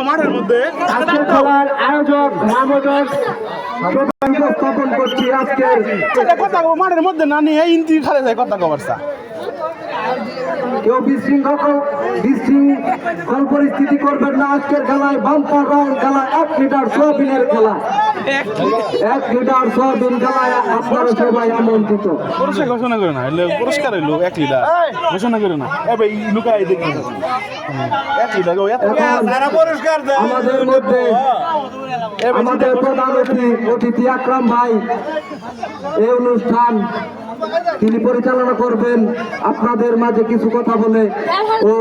মাঠের মধ্যে খেলার আয়োজক স্থাপন করছি আজকের কথা মাঠের মধ্যে না নিয়ে ইন্টি খালে যায় কথা কবারসা কেউ বিশৃঙ্খল পরিস্থিতি করবেন না। আজকের খেলায় বাম্পার রাউন্ড খেলা 1 লিটার সোয়াবিনের খেলা 1 লিটার সোয়াবিন খেলায় আপনারা সবাই আমন্ত্রিত। পুরস্কার ঘোষণা করে না, পুরস্কার হইলো 1 লিটার ঘোষণা করে না। এবার লুকাই দেখি 1 লিটার আমাদের মধ্যে আমাদের প্রধান অতিথি আকরাম ভাই এই অনুষ্ঠান তিনি পরিচালনা করবেন। আপনাদের মাঝে কিছু কথা বলে ও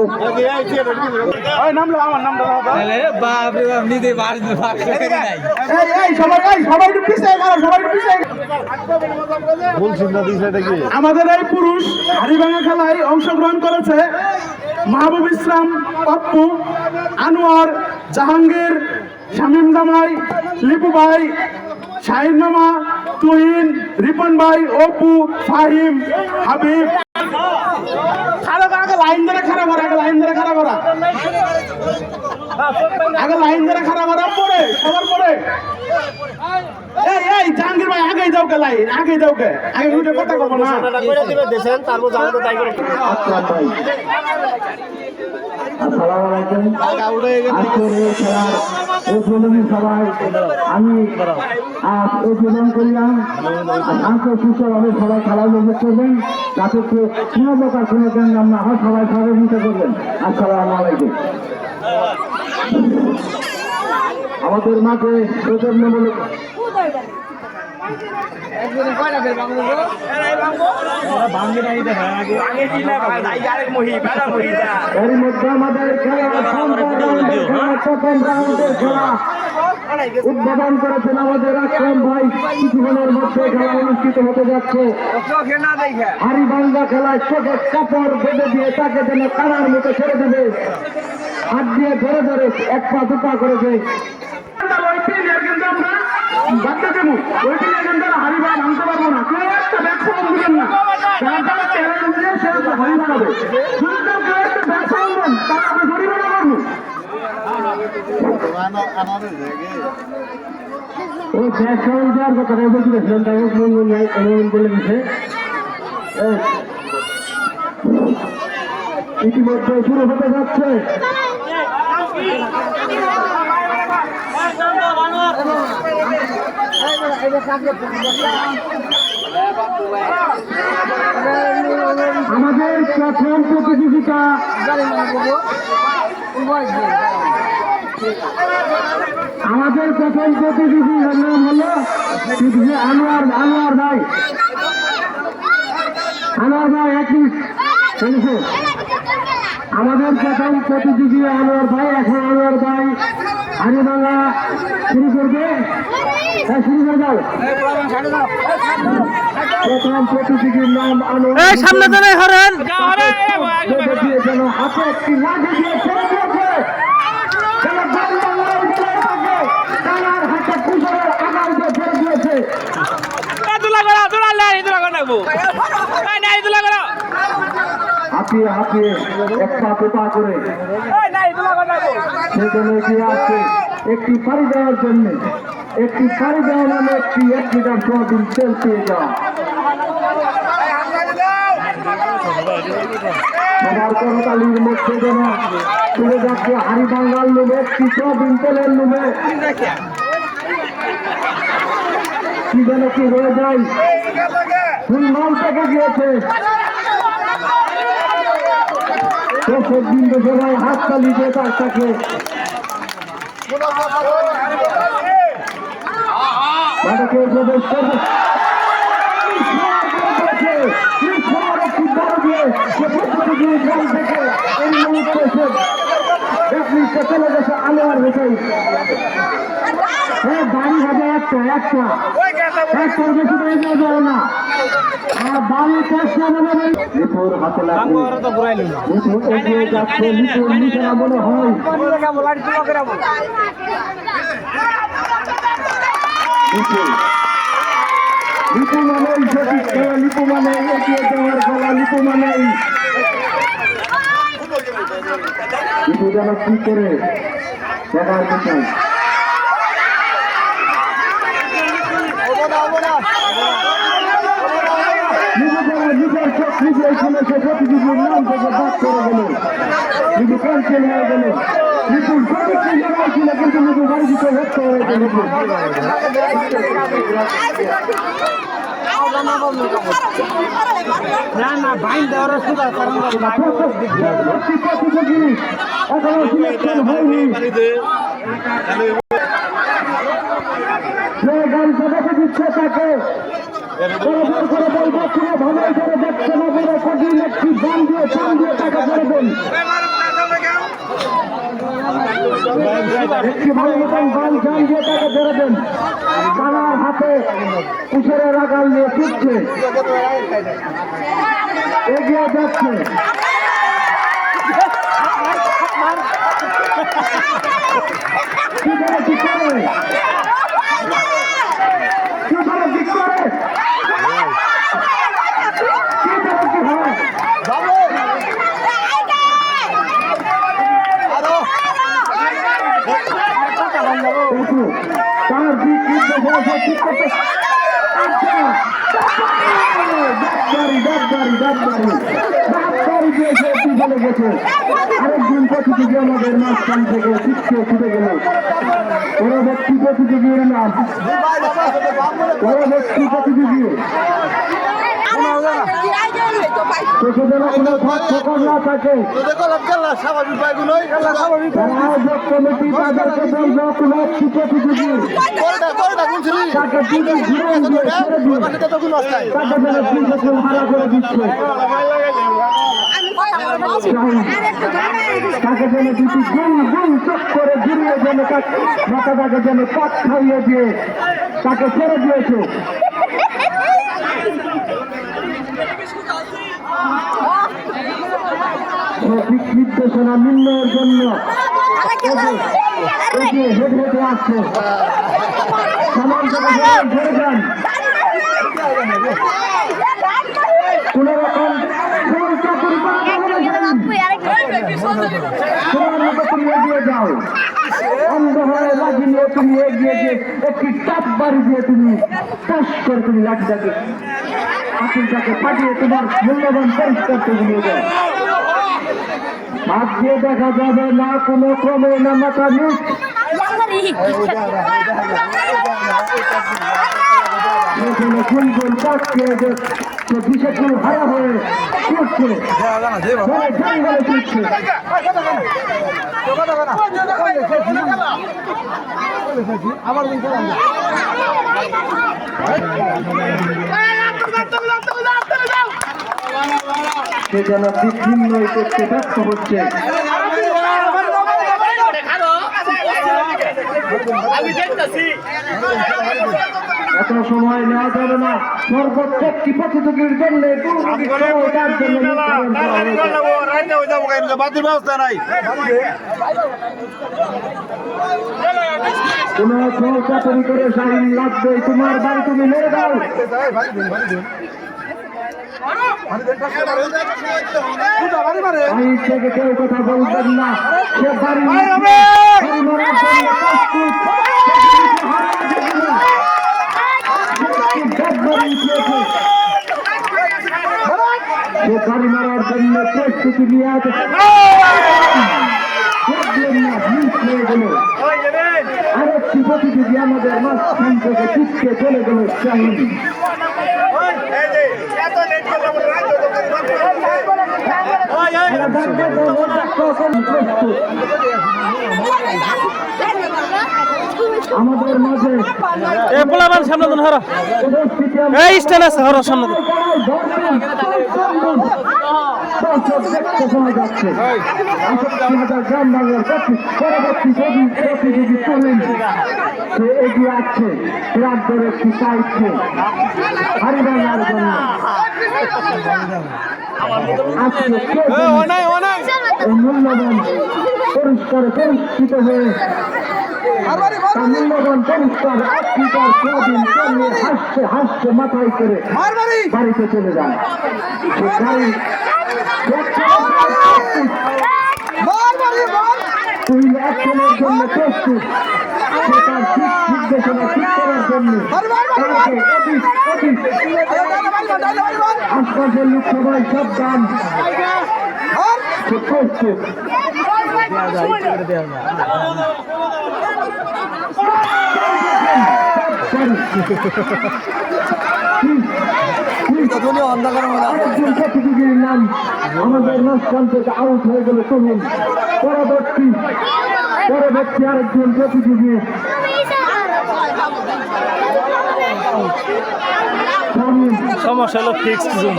আমাদের এই পুরুষ হাড়িভাঙা খেলায় অংশগ্রহণ করেছে মাহবুব ইসলাম, পপ্পু, আনোয়ার, জাহাঙ্গীর, শামীম জামাই, লিপু ভাই, শাহিন মামা, তুহিন, রিপন ভাই, অপু, ফাহিম, হাবিব। আগে লাইন ধরে খারাপ করা, আগে লাইন ধরে খারাপ করা, আগে লাইন ধরে খারাপ করা পরে সবার পরে। এই জাহাঙ্গীর ভাই আগেই যাও কে, লাইন আগেই যাও কে, আগে উঠে কথা কব না। আসসালামু আলাইকুম। আজকের এই খেলার উদ্বোধনী সভায় আমি উদ্বোধন করলাম। সুস্থভাবে সবাই খেলা উপভোগ করবেন, যাতে কোনো প্রকার কোনো গ্যাঞ্জাম না হয়, সবাই সহযোগিতা করবেন। আসসালামু আলাইকুম। আমাদের মাঠে প্রজন্মমূলক এর মধ্যে আমাদের উদ্বোধন করেছেন আমাদের আকরাম ভাই। কিছুক্ষণের মধ্যে খেলা অনুষ্ঠিত হতে যাচ্ছে। হাড়িভাঙ্গা খেলায় চোখের কাপড় বেঁধে দিয়ে তাকে যেন কানার মতো ছেড়ে দেবে, হাত দিয়ে ধরে ধরে এক পা দুপা করেছে। হাড়িভাঙা ভাঙতে পারবো না, কেউ একটা ব্যবসা দিবেন না। ওই ব্যবসা যাওয়ার কথা বলছিলেন, বলে দিচ্ছে। ইতিমধ্যে শুরু হতে যাচ্ছে। আমাদের প্রথম প্রতিযোগিতা নাম হলো আনোয়ার ভাই। একই আমাদের প্রথম প্রতিযোগী আনোয়ার ভাই। এখন আনোয়ার ভাই হাড়িভাঙা শুরু করবে। শুরু করে দাও। প্রথম প্রতিযোগীর নাম আনোয়ার। সামনে যেন হাতে একটি লাঠি দিয়ে ছেড়ে দিয়েছে, যেন তার হাতে কুশলের আগাল দিয়ে ছেড়ে দিয়েছে। হাতিয়ে হাতিয়ে এক পা পেপা করে সেজন্য এগিয়ে আসছে একটি পাড়ি দেওয়ার জন্য। একটি পাড়ি দেওয়া মানে একটি 1 লিটার সোয়াবিন তেল পেয়ে যাওয়া। সবার করতালির মধ্যে যেন চলে যাচ্ছে হাড়িভাঙ্গার লোভে, একটি সোয়াবিন তেলের লোভে কি যেন কি হয়ে যায়, ফুল মাল থেকে গিয়েছে। দর্শক বিন্দু সবাই হাত তালি দিয়ে তাকে প্রবেশ করবে। চলে গেছে আনোয়ার হোসেন। বাড়ি হবে একটা বেশি করে যাবে না। আর বাড়ি চেষ্টা মনে হাতে যাচ্ছে নিচে না মনে হয়। লিপু মানেই সঠিক খেলা, লিপু মানে এগিয়ে যাওয়ার খেলা, লিপু মানেই লিপু যেন কি করে দেখার বিষয়। নিজের চোখ নিজে এখানে সে প্রতিযোগীর নাম থেকে বাদ করে গেল, লিপু ক্যান্সেল হয়ে গেল। লিপুর সঠিক জায়গায় ছিল কিন্তু লিপু বাড়ি দিতে ব্যস্ত হয়েছে। লিপু না না ভাই দেওয়ার সুদা কারণ প্রতিযোগী এখনো সিলেকশন হয়নি। যে গাড়ি দেখে দিচ্ছে তাকে ভালো করে দেখছে না বলে কঠিন একটি দাম দিয়ে চান দিয়ে টাকা করে দেন। একটি ভালো মতন গান চান দিয়ে টাকা ধরে দেন। কানার হাতে কুশলের আগাল নিয়ে ছুটছে, এগিয়ে যাচ্ছে। কি করে কি করে কি করে কি করে তার দিক ঠিক করতে আরেকদিন প্রতিযোগী আমাদের মাঝখান থেকে শিখতে ছুটে গেল। পরবর্তী প্রতিযোগীর নাম পরবর্তী প্রতিযোগী না থাকে কমিটি তাদেরকে বলবো কোন একটি প্রতিযোগী তাকে ভাড়া করে দিচ্ছে, তাকে যেন দুটি গুণ গুণ চোখ করে ঘুরিয়ে যেন মাথাটাকে যেন কাঠ খাইয়ে দিয়ে তাকে ছেড়ে দিয়েছে। সঠিক নির্দেশনা নির্ণয়ের জন্য হেঁটে হেঁটে আসছে। সমান ধরে যান কোন রকম তুমি এগিয়ে যাও, অন্ধ হয়ে লাঠি নিয়ে তুমি এগিয়ে গিয়ে একটি চাপ বাড়ি দিয়ে তুমি চাষ করে তুমি লাঠিটাকে আপিলটাকে পাঠিয়ে তোমার মূল্যবান পরিষ্কার করে নিয়ে যাও। হাত দিয়ে দেখা যাবে না কোনো ক্রমে না মাথা নিচ হারা হয়ে ছুটছে ছুটছে। সে যেন বিচ্ছিন্ন করতে ব্যর্থ হচ্ছে। এত সময় নেওয়া যাবে না, সর্বোচ্চ একটি প্রতিযোগীর জন্য কোন চাকরি করে শাহিন লাগবে তোমার বাড়ি তুমি মেরে দাও। থেকে কেউ কথা বলবেন না, সে বাড়ি সে গাড়ি মারার জন্য প্রস্তুতি নিয়ে আছে। আরেকটি প্রতিযোগী আমাদের মাঝখান থেকে চিটকে চলে গেল শাহিন। আমাদের মাঝে সামনে সামনে যাচ্ছে গ্রাম বাংলার পরবর্তী প্রতিযোগী তরুণ সে এগিয়ে আসছে ট্রাক ধরে একটি চাইছে হারিবাংলার জন্য মূল্যবান পরিষ্কার পরিষ্কৃত হয়ে তার মূল্যবান পরিষ্কার 1 লিটার সোয়াবিন তেল নিয়ে হাসতে হাসতে মাথায় করে বাড়িতে চলে যায়। সে গাড়ি তুই অ্যাকশনের জন্য প্রস্তুত, সে তার ঠিক নির্দেশনা ঠিক করার জন্য আশপাশের লোক সবাই সাবধান, সে প্রস্তুত। আরেকজন প্রতিযোগীর নাম আমাদের মাঝখান থেকে আউট হয়ে গেল তরুণ। পরবর্তী আরেকজন প্রতিযোগী সমস্যা হলো ফিক্সড জুম,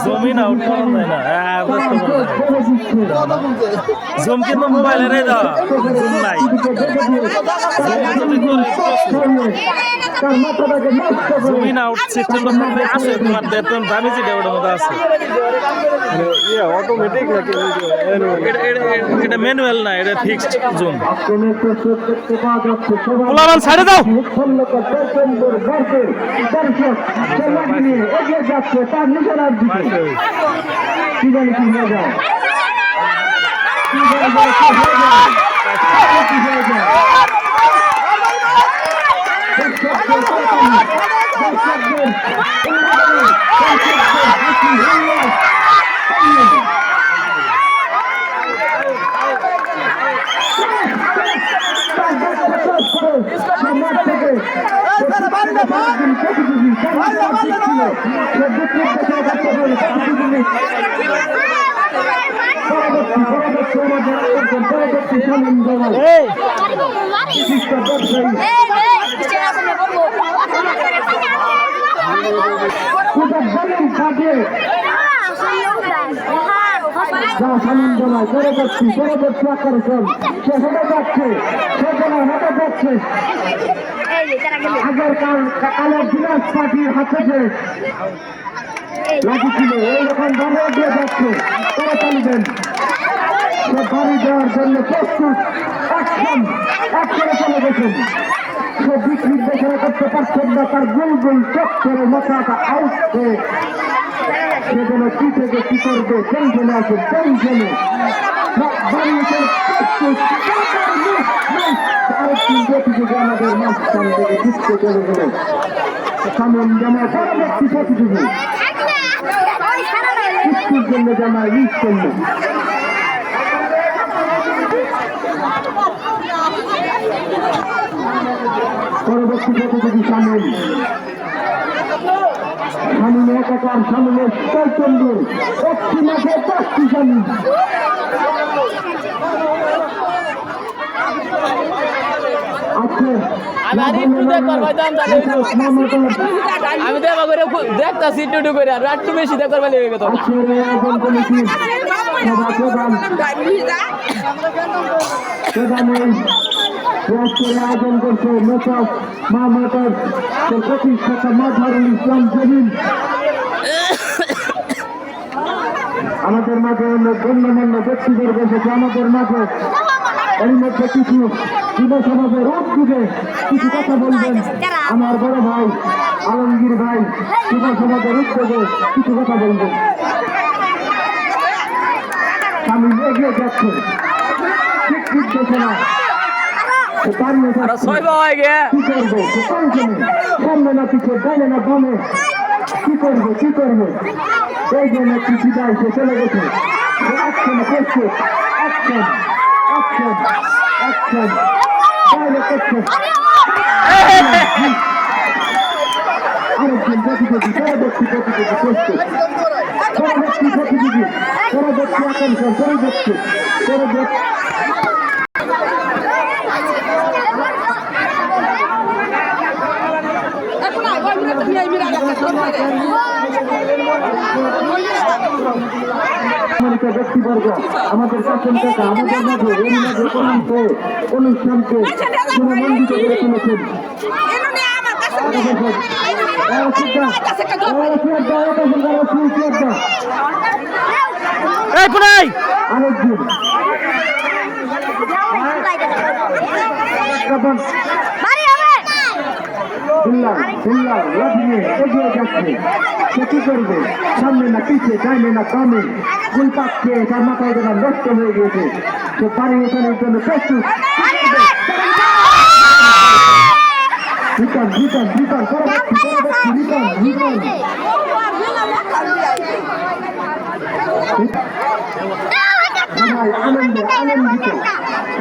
জমি না উঠতে যায় না, জুম কিন্তু মোবাইলের জুম নাই। জমি না উঠ সিস্টেমটা আছে তোমার বেতন দামি যেটা ওটার মধ্যে আছে, অটোমেটিক নাকি এটা ম্যানুয়াল না, এটা ফিক্সড জুম। পোলাবান সাইডে দাও। তার নিজের দিকে কি জানি কি হয়ে যায়, আগের কালের দিনাজ পার্টির হাতে লাগিয়েছিল এইরকম দামে দিয়ে যাচ্ছে, তারা চালিবেন সে বাড়ি দেওয়ার জন্য প্রস্তুত। একশনে চলে গেছেন, সে দিক নির্দেশনা করতে পারছেন না, তার গোল গোল চক্করে মাথাটা আউট হয়ে সে যেন কি থেকে কি করবে টেনশনে আছে, টেনশনে আমাদের মাঝখান থেকে জিততে চলে গেল সামন জামায় পরবর্তী প্রতিযোগী মৃত্যুর জন্য জামায় লিজ করল। পরবর্তী প্রতিযোগী সামন একাকার সামনে চৈতন্যের একটি মাঠে 5টি সামিল। আমি দেখা করে দেখতেছি একটু করে আর একটু বেশি দেখার বেলা হয়ে গেল। আয়োজন করছে মেসক মা মোটর প্রতিষ্ঠাতা মাঝারুল ইসলাম জমিন। আমাদের মাঝে গণ্যমান্য ব্যক্তিদের বসেছে আমাদের মাঝে, এর মধ্যে কিছু যুব সমাজের উদ্যোগে কিছু কথা বলবেন আমার বড় ভাই আলমগীর ভাই, যুব সমাজের উদ্যোগে কিছু কথা বলবেন। আমি এগিয়ে যাচ্ছে ঠিক নির্দেশনা কি করবো সামনে না পিছিয়ে ডাইনে না বামে কি করবো এই জন্য একটি বিদায় সে চলে গেছে। অ্যাকশনে প্রস্তুত, অ্যাকশন বাইরে করছে আরেকজন প্রতিযোগী, পরবর্তী প্রতিযোগী প্রস্তুত, পরবর্তী আকর্ষণ পরবর্তী ব্যক্তিবর্গ আমাদের শাসন থেকে আমাদের মাঝে অনুষ্ঠানকে সুনামণ্ডিত করে তুলেছেন। আরেকজন কাপন বিল্লাল লাঠি নিয়ে এগিয়ে যাচ্ছে। সে কি করবে? সামনে না পিছিয়ে, ডাইনে না বামে, ফুল পাচ্ছে, তার মাথায় যেন নষ্ট হয়ে গিয়েছে। সে পানি ওঠানোর জন্য প্রস্তুত। রিটার্ন আনন্দিত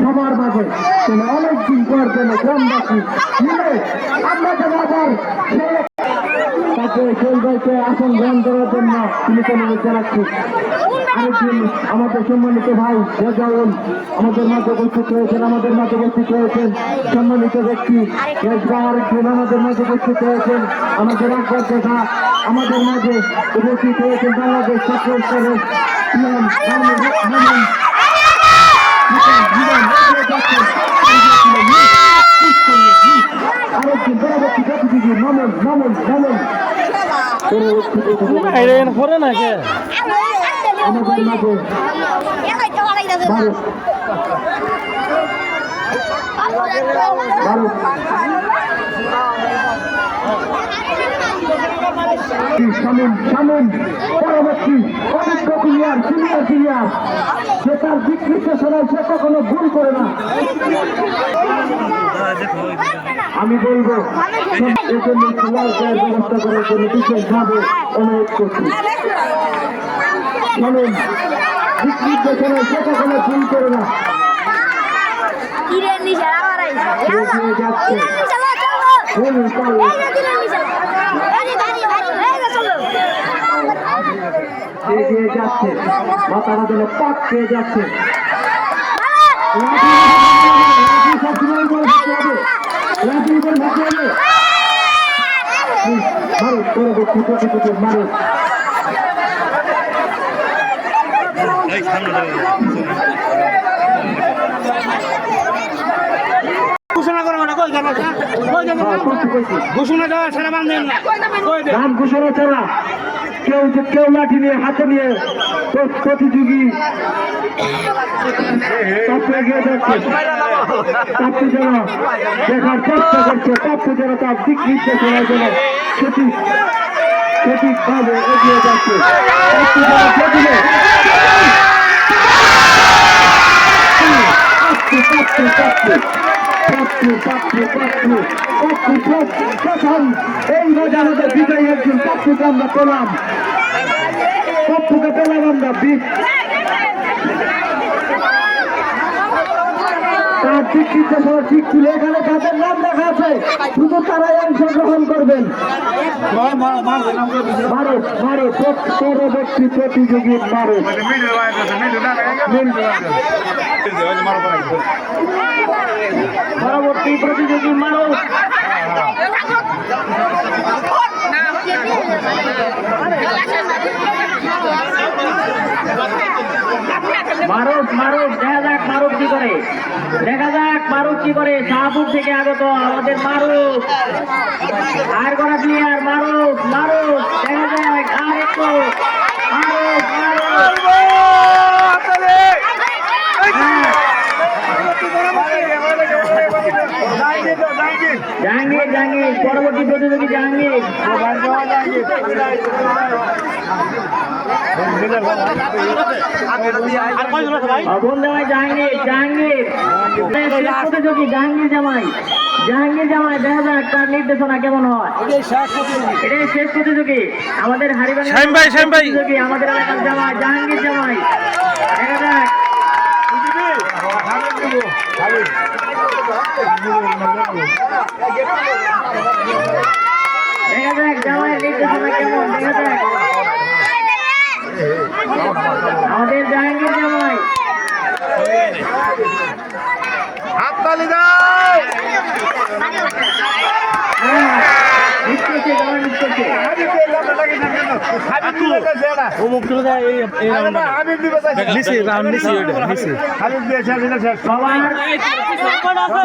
সবার মাঝে। তুমি অনেকদিন পর যেন গ্রামবাসী মিলে আমরা যেন আবার তাকে খেলবাইতে আসন গ্রহণ করার জন্য তিনি অনুরোধ জানাচ্ছি। আরেকদিন আমাদের সম্মানিত ভাই রেজাউল আমাদের মাঝে উপস্থিত হয়েছেন, সম্মানিত ব্যক্তি আরেকদিন আমাদের মাঝে উপস্থিত হয়েছেন, আমাদের আকবর দেখা আমাদের মাঝে উপস্থিত হয়েছেন বাংলাদেশ ছাত্র স্তরের আরেকদিন পরবর্তী প্রতিযোগী মামুন করে না কে আমাদের মাঝে শামীম পরবর্তী অভিজ্ঞ সিনিয়র সে তার দিক নির্দেশনায় সে কখনো ভুল করে না। আমি বলবো এজন্য খেলার ব্যবস্থা করার জন্য বিশেষভাবে অনুরোধ করছি। শামীম দিক নির্দেশনায় সে কখনো ভুল করে না। এগিয়ে যাচ্ছে, মাথাটা যেন পাক খেয়ে যাচ্ছে। পরবর্তী প্রতিযোগী মানুষ ঘোষণা দেওয়া সারা বান্ধেন না নাম ঘোষণা ছাড়া কেউ লাঠি নিয়ে হাতে নিয়ে প্রতিযোগী এগিয়ে যাচ্ছে। প্রাপ্তি যেন দেখার চেষ্টা করছে, প্রাপ্তি যেন তার দিক নির্দেশনার জন্য সঠিকভাবে এগিয়ে যাচ্ছে। এই বাজারে বিজয়ী একজন পপ্পুকে আমরা পেলাম, আমরা তার ঠিক নির্দেশনা ঠিক ছিল। এখানে তাদের নাম লেখা আছে, শুধু তারাই অংশগ্রহণ করবেন। পরবর্তী প্রতিযোগী মানুষ দেখা যাক মারুফ কি করে। শাহপুর থেকে আগত আমাদের মারুফ আর করা প্লেয়ার মারুফ দেখা যাক আর একটু জাহাঙ্গীর পরবর্তী প্রতিযোগী জাহাঙ্গীর প্রতিযোগী জাহাঙ্গীর জামাই দেখা যাক তার নির্দেশনা কেমন হয়। এটাই শেষ প্রতিযোগী আমাদের হারিবাড়ি প্রতিযোগী আমাদের এলাকার জামাই জাহাঙ্গীর জামাই দেখা যাক। জামাইয়ের নির্দেশনা কেমন দেখা যাক। আমাদের জাহাঙ্গীর জামাই হাততালি দাও।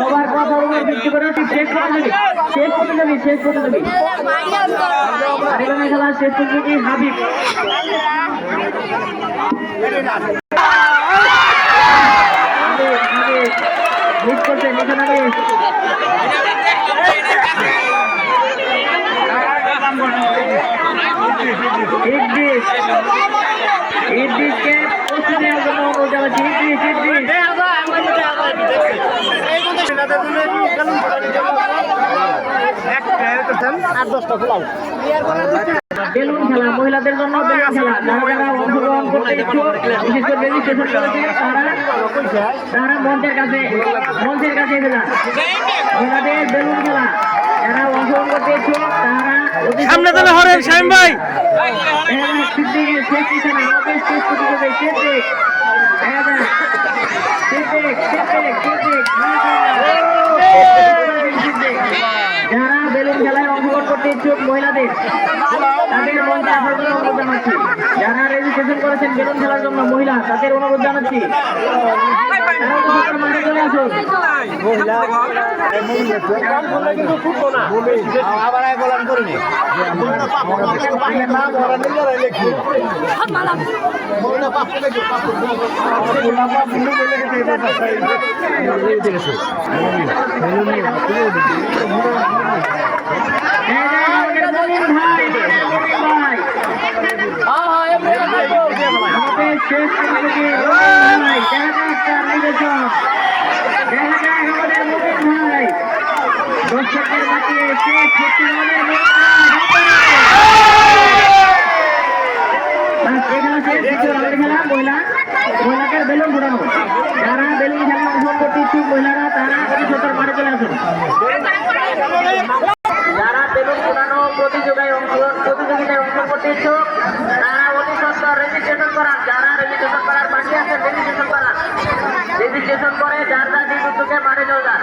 সবার কথার উপর ভিত্তি করে শেষ প্রতিযোগী খেলা শেষ প্রতিযোগী হাবিব মিস করছে মিশনারি ইদ্রিসকে প্রশ্ন নেওয়ার জন্য অনুরোধ জানাচ্ছি। বেলুন খেলা মহিলাদের জন্য বেলুন খেলা যারা যারা অংশগ্রহণ করতে ইচ্ছুক বিশেষ করে রেজিস্ট্রেশন করেছে তারা মঞ্চের কাছে এসে যান। মহিলাদের বেলুন খেলা যারা অংশগ্রহণ করতে ইচ্ছুক তারা সামনে চলে হরেন শাইম ভাই যারা বেলুন খেলায় অংশগ্রহণ করতে ইচ্ছুক মহিলাদের তাদের মঞ্চে আসার জন্য অনুরোধ জানাচ্ছি। যারা রেজিস্ট্রেশন করেছেন বেলুন খেলার জন্য মহিলা তাদের অনুরোধ জানাচ্ছি মাঠে চলে আসুন। দর্শকের মাঝে মহিলাদের বেলুন ঘুরানো যারা বেলুন খেলা অংশগ্রহণ করতে ইচ্ছুক মহিলারা তারা অতি সত্তর মাঠে চলে আসুন। যারা বেলুন ঘুরানো প্রতিযোগিতায় অংশগ্রহণ করতে ইচ্ছুক তারা অতি সত্তর রেজিস্ট্রেশন করান। যারা রেজিস্ট্রেশন করার বাকি আছে রেজিস্ট্রেশন করান। রেজিস্ট্রেশন করে যার যার দিক উদ্যোগে মাঠে চলে যান।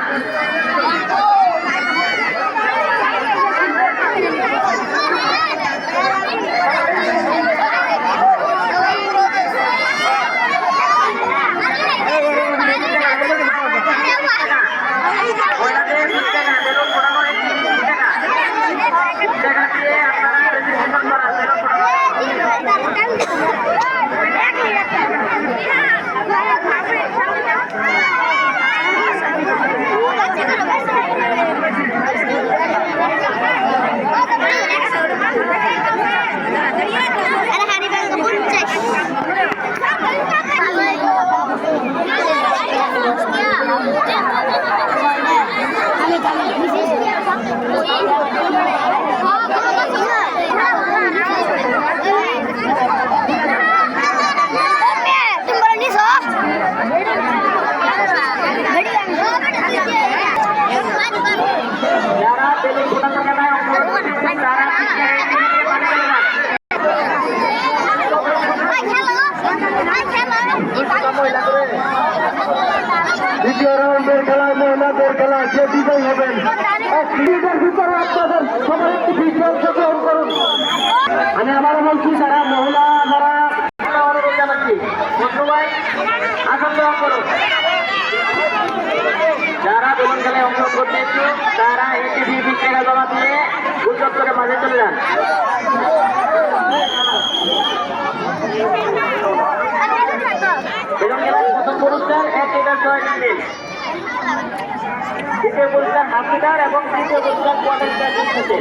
দ্বিতীয় রাউন্ডের খেলায় মহিলাদের খেলা যে বিজয়ী হবেন লিগের ভিতরে আপনাদের সবার একটি ভিডিও অংশগ্রহণ করুন। আমি আবারও বলছি যারা মহিলা যারা অনুরোধ জানাচ্ছি ভাই আসন গ্রহণ করুন। যারা বেলুন খেলায় অংশগ্রহণ করতে ইচ্ছুক তারা একটি 20 টাকা জমা দিয়ে উদ্যোগ করে মাঝে চলে যান। বেলুন খেলার প্রথম পুরস্কার 1 লিটার 6 লিটার, দ্বিতীয় পুরস্কার হাফ লিটার এবং তৃতীয় পুরস্কার কোয়ার্টার লিটার দিচ্ছে।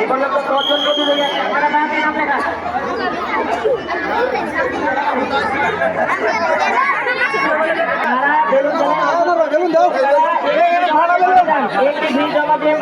এগুলো তো 10 জন প্রতিযোগী আপনারা নাম লেখা বেলুন দাও একটি ভিড় জমা দিয়ে